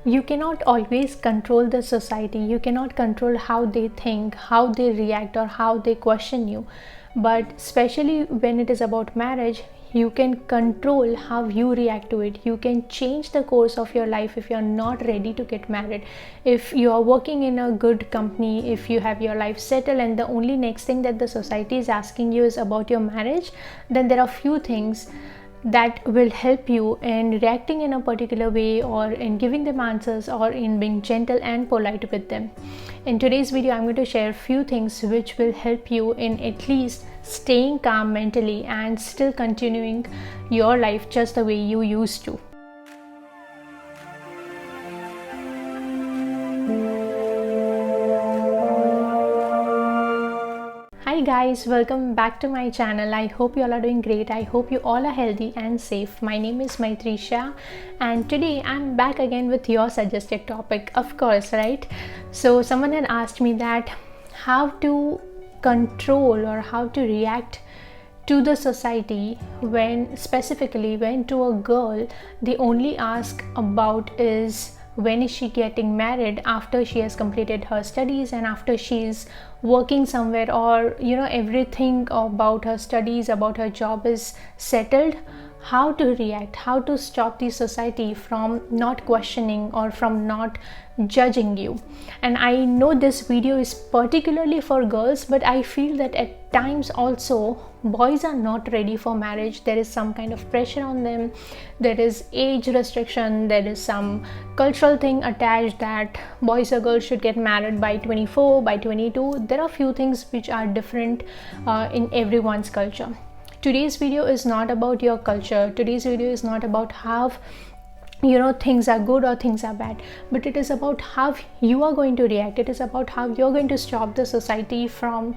You cannot always control the society. You cannot control how they think, how they react, or how they question you. But especially when it is about marriage, you can control how you react to it. You can change the course of your life if you're not ready to get married. If you are working in a good company, if you have your life settled, and the only next thing that the society is asking you is about your marriage, then there are few things that will help you in reacting in a particular way, or in giving them answers, or in being gentle and polite with them. In today's video, I'm going to share a few things which will help you in at least staying calm mentally and still continuing your life just the way you used to. Hi guys, welcome back to my channel. I hope you all are doing great. I hope you all are healthy and safe. My name is Maitri Shah, and today I'm back again with your suggested topic, of course, right? So someone had asked me that how to control or how to react to the society when, specifically when to a girl, they only ask about is when is she getting married after she has completed her studies and after she's working somewhere, or everything about her studies, about her job is settled. How to react, how to stop the society from not questioning or from not judging you. And I know this video is particularly for girls, but I feel that at times also boys are not ready for marriage. There is some kind of pressure on them, there is age restriction, there is some cultural thing attached that boys or girls should get married by 24, by 22. There are few things which are different in everyone's culture. Today's video is not about your culture. Today's video is not about how things are good or things are bad, but it is about how you are going to react. It is about how you're going to stop the society from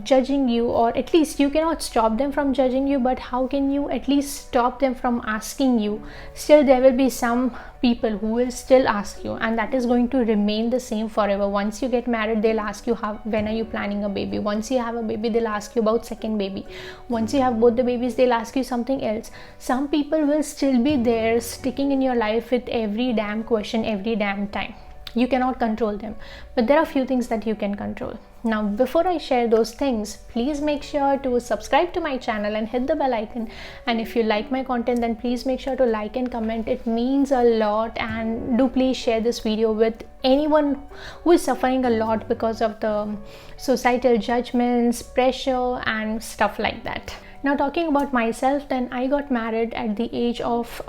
judging you, or at least you cannot stop them from judging you, but how can you at least stop them from asking you. Still there will be some people who will still ask you, and that is going to remain the same forever. Once you get married, they'll ask you when are you planning a baby. Once you have a baby, they'll ask you about second baby. Once you have both the babies, they'll ask you something else. Some people will still be there sticking in your life with every damn question every damn time. You cannot control them, but there are few things that you can control. Now, before I share those things, please make sure to subscribe to my channel and hit the bell icon. And if you like my content, then please make sure to like and comment. It means a lot. And do please share this video with anyone who is suffering a lot because of the societal judgments, pressure and stuff like that. Now, talking about myself, then I got married at the age of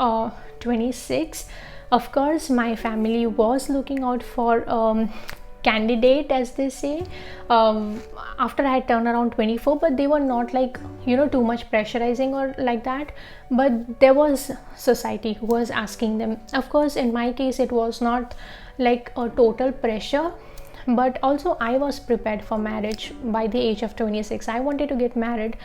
26. Of course, my family was looking out for candidate, as they say, after I had turned around 24, but they were not like too much pressurizing or like that. But there was society who was asking them. Of course, in my case, it was not like a total pressure, but also I was prepared for marriage by the age of 26. I wanted to get married.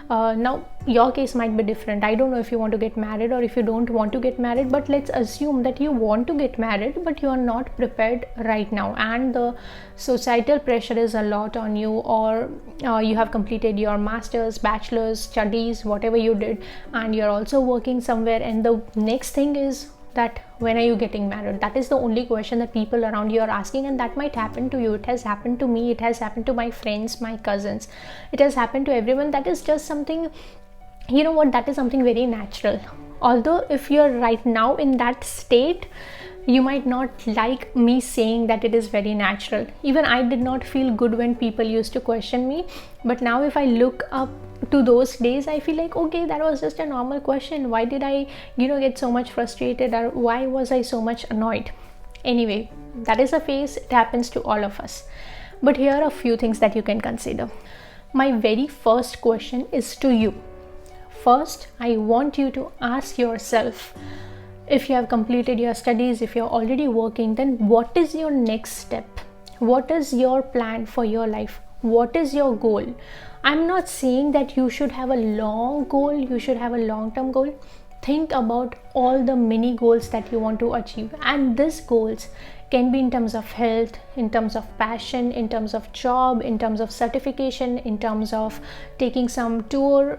Now your case might be different. I don't know if you want to get married or if you don't want to get married, but let's assume that you want to get married but you are not prepared right now, and the societal pressure is a lot on you, or you have completed your master's, bachelor's studies, whatever you did, and you're also working somewhere, and the next thing is that when are you getting married? That is the only question that people around you are asking, and that might happen to you. It has happened to me, it has happened to my friends, my cousins, it has happened to everyone. That is just something, that is something very natural. Although if you're right now in that state, you might not like me saying that it is very natural. Even I did not feel good when people used to question me, but now if I look up to those days, I feel like, okay, that was just a normal question. Why did I get so much frustrated, or why was I so much annoyed? Anyway, that is a phase. It happens to all of us. But here are a few things that you can consider. My very first question is to you. First, I want you to ask yourself, if you have completed your studies, if you're already working, then what is your next step? What is your plan for your life? What is your goal? I'm not saying that you should have a long goal, you should have a long-term goal. Think about all the mini goals that you want to achieve, and these goals can be in terms of health, in terms of passion, in terms of job, in terms of certification, in terms of taking some tour,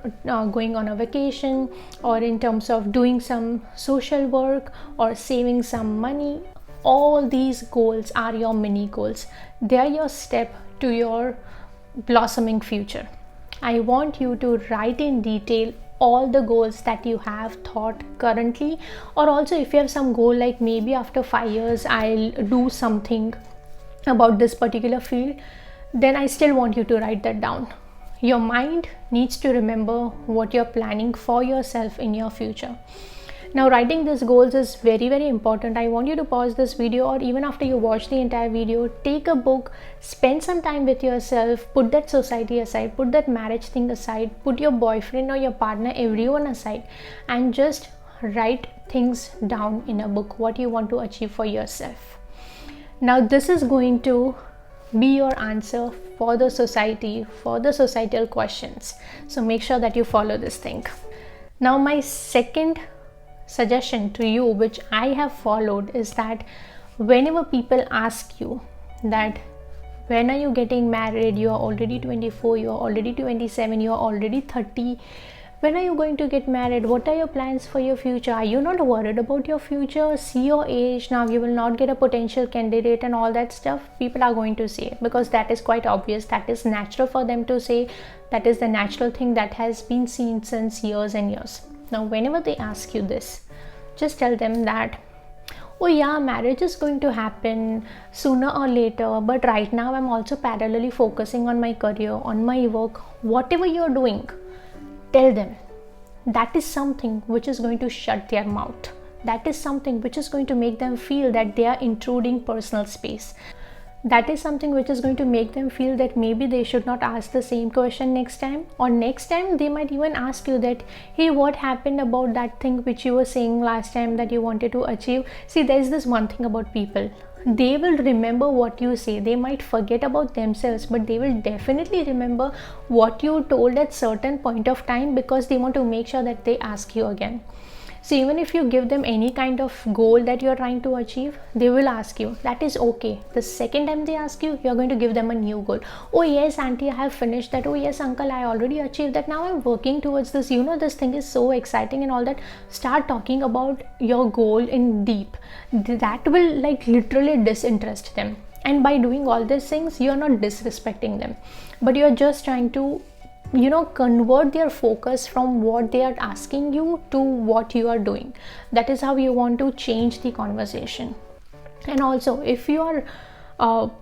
going on a vacation, or in terms of doing some social work or saving some money. all these goals are your mini goals. They are your step to your blossoming future. I want you to write in detail all the goals that you have thought currently, or also if you have some goal like maybe after 5 years I'll do something about this particular field, then I still want you to write that down. Your mind needs to remember what you're planning for yourself in your future. Now, writing these goals is very, very important. I want you to pause this video, or even after you watch the entire video, take a book, spend some time with yourself, put that society aside, put that marriage thing aside, put your boyfriend or your partner, everyone aside, and just write things down in a book, what you want to achieve for yourself. Now, this is going to be your answer for the society, for the societal questions. So make sure that you follow this thing. Now, my second suggestion to you, which I have followed, is that whenever people ask you that when are you getting married, you are already 24, you are already 27, you are already 30, when are you going to get married, what are your plans for your future, are you not worried about your future, see your age, now you will not get a potential candidate and all that stuff, people are going to say, because that is quite obvious, that is natural for them to say, that is the natural thing that has been seen since years and years. Now, whenever they ask you this, just tell them that, oh yeah, marriage is going to happen sooner or later, but right now I'm also parallelly focusing on my career, on my work, whatever you're doing. Tell them that is something which is going to shut their mouth. That is something which is going to make them feel that they are intruding personal space. That is something which is going to make them feel that maybe they should not ask the same question next time, or next time they might even ask you that, hey, what happened about that thing which you were saying last time that you wanted to achieve. See, there's this one thing about people, they will remember what you say. They might forget about themselves, but they will definitely remember what you told at certain point of time, because they want to make sure that they ask you again. So even if you give them any kind of goal that you're trying to achieve, they will ask you. That is okay. The second time they ask you, you're going to give them a new goal. Oh yes, auntie, I have finished that. Oh yes, uncle, I already achieved that. Now I'm working towards this. You know, this thing is so exciting and all that. Start talking about your goal in deep. That will like literally disinterest them. And by doing all these things, you're not disrespecting them, but you're just trying to convert their focus from what they are asking you to what you are doing. That is how you want to change the conversation. And also, if you are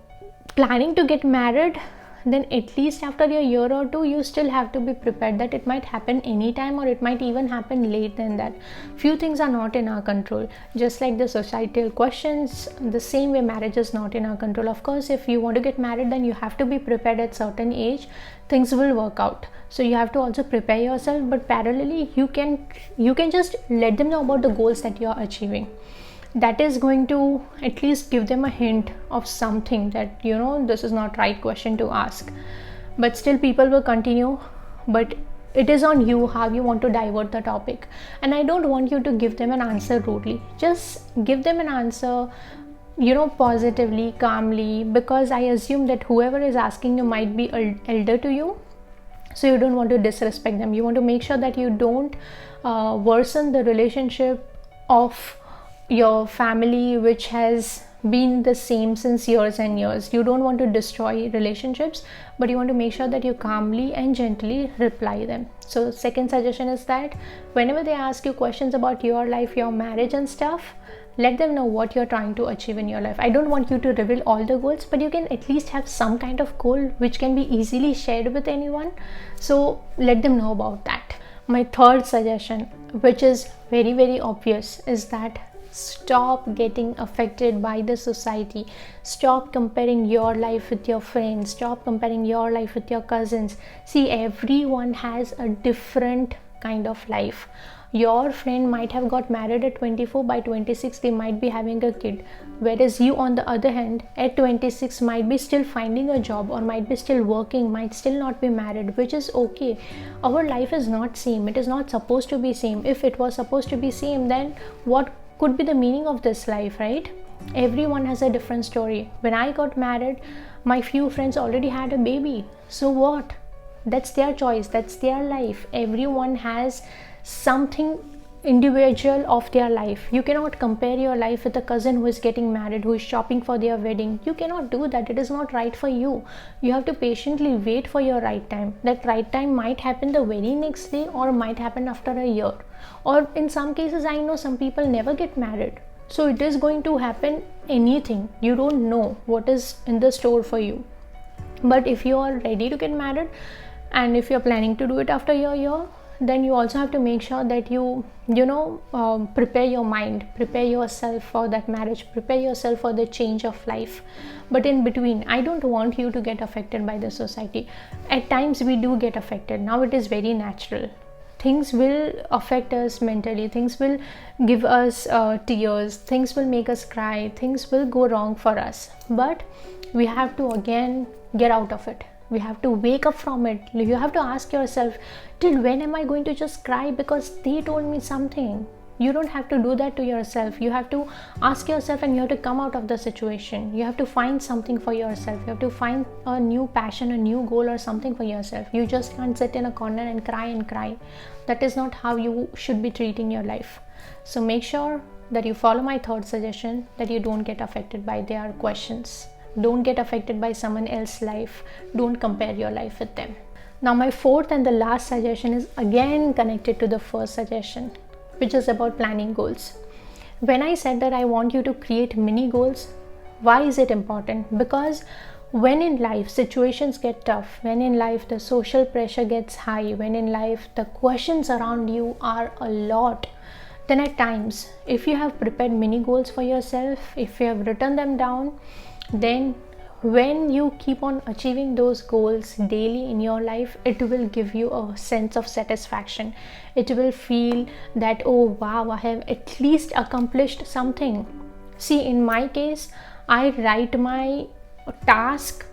planning to get married, then at least after a year or two, you still have to be prepared that it might happen anytime, or it might even happen late than that. Few things are not in our control. Just like the societal questions, the same way marriage is not in our control. Of course, if you want to get married, then you have to be prepared at certain age. Things will work out. So you have to also prepare yourself, but parallelly you can just let them know about the goals that you are achieving. That is going to at least give them a hint of something that, this is not right question to ask. But still people will continue, but it is on you how you want to divert the topic. And I don't want you to give them an answer rudely. Just give them an answer, positively, calmly, because I assume that whoever is asking you might be elder to you. So you don't want to disrespect them. You want to make sure that you don't worsen the relationship of your family, which has been the same since years and years. You don't want to destroy relationships, but you want to make sure that you calmly and gently reply them. So second suggestion is that whenever they ask you questions about your life, your marriage and stuff, let them know what you're trying to achieve in your life. I don't want you to reveal all the goals, but you can at least have some kind of goal which can be easily shared with anyone. So let them know about that. My third suggestion, which is very, very obvious, is that stop getting affected by the society. Stop comparing your life with your friends. Stop comparing your life with your cousins. See, everyone has a different kind of life. Your friend might have got married at 24, by 26 they might be having a kid, whereas you on the other hand at 26 might be still finding a job, or might be still working, might still not be married, which is okay. Our life is not same. It is not supposed to be same. If it was supposed to be same, then what could be the meaning of this life, right? Everyone has a different story. When I got married, my few friends already had a baby. So what? That's their choice. That's their life. Everyone has something individual of their life. You cannot compare your life with a cousin who is getting married, who is shopping for their wedding. You cannot do that. It is not right for you. You have to patiently wait for your right time. That right time might happen the very next day, or might happen after a year, or in some cases I know some people never get married. So it is going to happen anything. You don't know what is in the store for you. But if you are ready to get married, and if you're planning to do it after your year, then you also have to make sure that you prepare your mind, prepare yourself for that marriage, prepare yourself for the change of life. But in between, I don't want you to get affected by the society. At times we do get affected. Now it is very natural. Things will affect us mentally, things will give us tears, things will make us cry, things will go wrong for us. But we have to again get out of it. We have to wake up from it. You have to ask yourself, till when am I going to just cry because they told me something? You don't have to do that to yourself. You have to ask yourself, and you have to come out of the situation. You have to find something for yourself. You have to find a new passion, a new goal, or something for yourself. You just can't sit in a corner and cry. That is not how you should be treating your life. So make sure that you follow my third suggestion, that you don't get affected by their questions. Don't get affected by someone else's life. Don't compare your life with them. Now my fourth and the last suggestion is again connected to the first suggestion, which is about planning goals. When I said that I want you to create mini goals, why is it important? Because when in life situations get tough, when in life the social pressure gets high, when in life the questions around you are a lot, then at times, if you have prepared mini goals for yourself, if you have written them down, then when you keep on achieving those goals daily in your life, it will give you a sense of satisfaction. It will feel that, oh wow, I have at least accomplished something. See, in my case, I write my task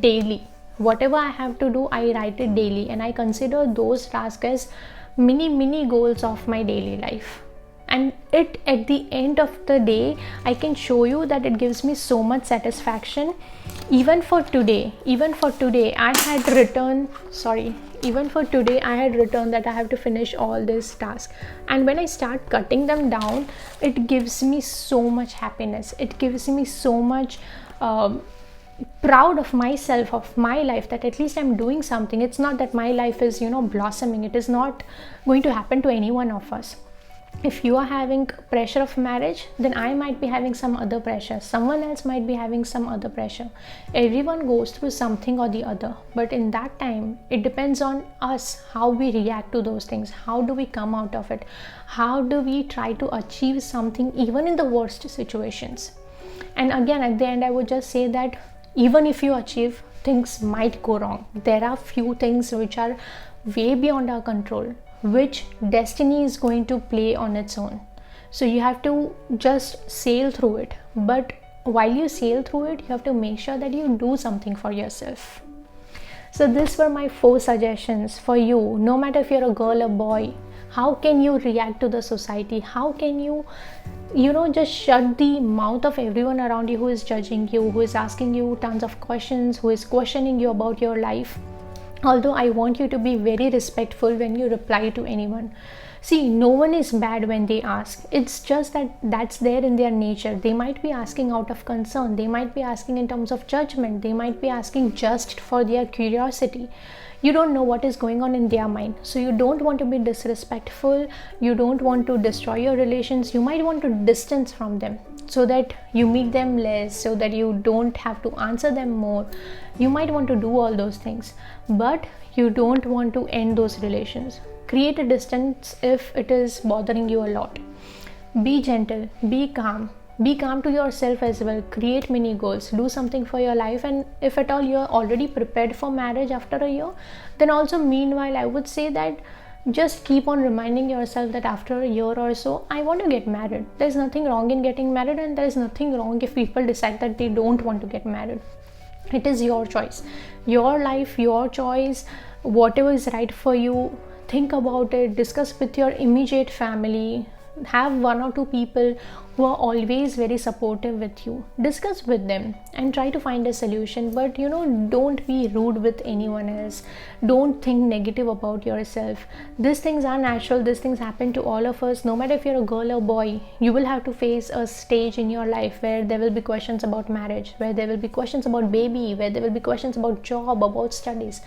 daily. Whatever I have to do, I write it daily, and I consider those tasks as mini goals of my daily life. And it, at the end of the day, I can show you that it gives me so much satisfaction. Even for today I had written that I have to finish all this task, and when I start cutting them down, it gives me so much happiness. It gives me so much proud of myself, of my life, that at least I'm doing something. It's not that my life is blossoming. It is not going to happen to any one of us. If you are having pressure of marriage, then I might be having some other pressure. Someone else might be having some other pressure. Everyone goes through something or the other. But in that time, it depends on us how we react to those things. How do we come out of it? How do we try to achieve something even in the worst situations? And again, at the end, I would just say that even if you achieve, things might go wrong. There are few things which are way beyond our control, which destiny is going to play on its own. So you have to just sail through it. But while you sail through it, you have to make sure that you do something for yourself. So these were my 4 suggestions for you. No matter if you're a girl or boy, how can you react to the society? How can you just shut the mouth of everyone around you who is judging you, who is asking you tons of questions, who is questioning you about your life? Although I want you to be very respectful when you reply to anyone. See, no one is bad when they ask. It's just that that's there in their nature. They might be asking out of concern. They might be asking in terms of judgment. They might be asking just for their curiosity. You don't know what is going on in their mind. So you don't want to be disrespectful. You don't want to destroy your relations. You might want to distance from them so that you meet them less, so that you don't have to answer them more. You might want to do all those things, but you don't want to end those relations. Create a distance if it is bothering you a lot. Be gentle, be calm to yourself as well. Create mini goals, do something for your life. And if at all you're already prepared for marriage after a year, then also meanwhile I would say that just keep on reminding yourself that after a year or so, I want to get married. There's nothing wrong in getting married, and there's nothing wrong if people decide that they don't want to get married. It is your choice, your life, your choice. Whatever is right for you, think about it, discuss with your immediate family, have one or two people who are always very supportive with you. Discuss with them and try to find a solution, but don't be rude with anyone else. Don't think negative about yourself. These things are natural. These things happen to all of us. No matter if you're a girl or boy, you will have to face a stage in your life where there will be questions about marriage, where there will be questions about baby, where there will be questions about job, about studies.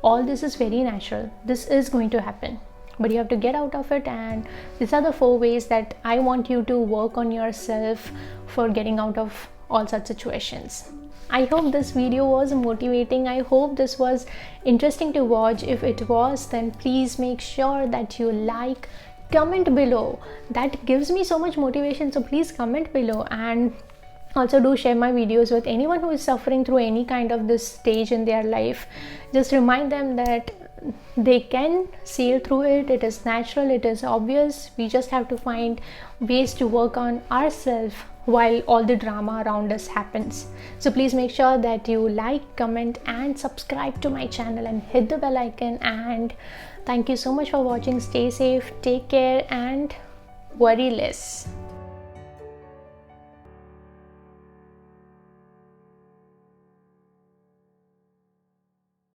All this is very natural. This is going to happen, but you have to get out of it. And these are the 4 ways that I want you to work on yourself for getting out of all such situations. I hope this video was motivating. I hope this was interesting to watch. If it was, then please make sure that you like, comment below. That gives me so much motivation, so please comment below. And also do share my videos with anyone who is suffering through any kind of this stage in their life. Just remind them that they can sail through it. It is natural, it is obvious. We just have to find ways to work on ourselves while all the drama around us happens. So please make sure that you like, comment and subscribe to my channel and hit the bell icon. And thank you so much for watching. Stay safe, take care and worry less.